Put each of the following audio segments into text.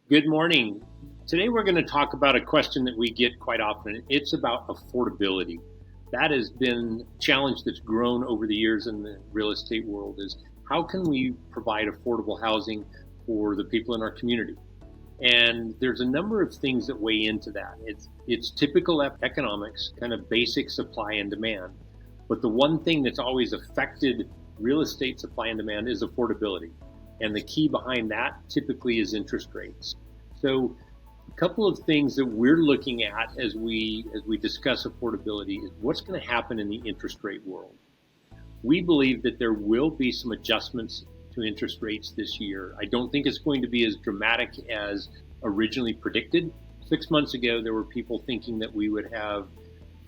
Good morning. Today we're going to talk about a question that we get quite often. It's about affordability. That has been a challenge that's grown over the years in the real estate world is how can we provide affordable housing for the people in our community? And there's a number of things that weigh into that. It's typical economics, kind of basic supply and demand. But the one thing that's always affected real estate supply and demand is affordability. And the key behind that typically is interest rates. So a couple of things that we're looking at as we discuss affordability is what's going to happen in the interest rate world. We believe that there will be some adjustments to interest rates this year. I don't think it's going to be as dramatic as originally predicted. 6 months ago, there were people thinking that we would have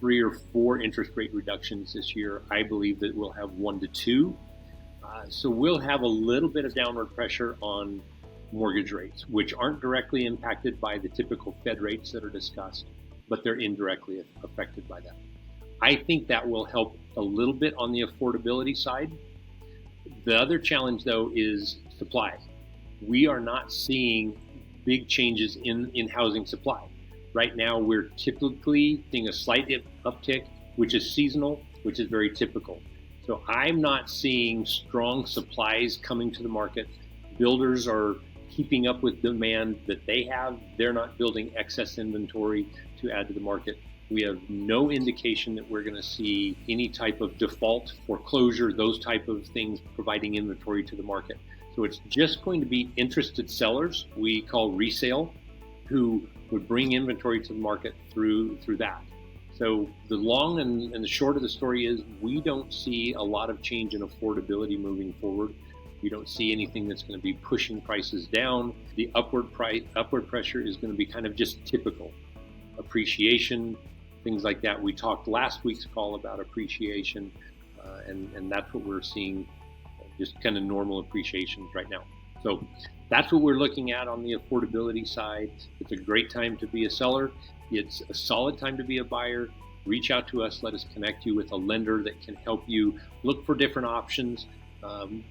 3 or 4 interest rate reductions this year. I believe that we'll have 1 to 2. So we'll have a little bit of downward pressure on mortgage rates, which aren't directly impacted by the typical Fed rates that are discussed, but they're indirectly affected by that. I think that will help a little bit on the affordability side. The other challenge, though, is supply. We are not seeing big changes in housing supply. Right now, we're typically seeing a slight uptick, which is seasonal, which is very typical. So I'm not seeing strong supplies coming to the market. Builders are keeping up with demand that they have. They're not building excess inventory to add to the market. We have no indication that we're going to see any type of default, foreclosure, those type of things providing inventory to the market. So it's just going to be interested sellers, we call resale, who would bring inventory to the market through that. So the long and the short of the story is we don't see a lot of change in affordability moving forward. We don't see anything that's going to be pushing prices down. The upward pressure is going to be kind of just typical appreciation, things like that. We talked last week's call about appreciation, and that's what we're seeing, just kind of normal appreciations right now. So that's what we're looking at on the affordability side. It's a great time to be a seller. It's a solid time to be a buyer. Reach out to us. Let us connect you with a lender that can help you look for different options,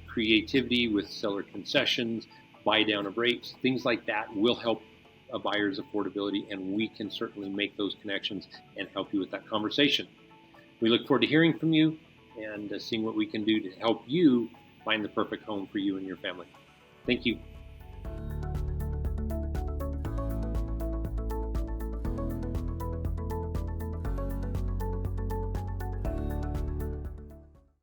creativity with seller concessions, buy down of rates, things like that will help a buyer's affordability, and we can certainly make those connections and help you with that conversation. We look forward to hearing from you and seeing what we can do to help you find the perfect home for you and your family. Thank you.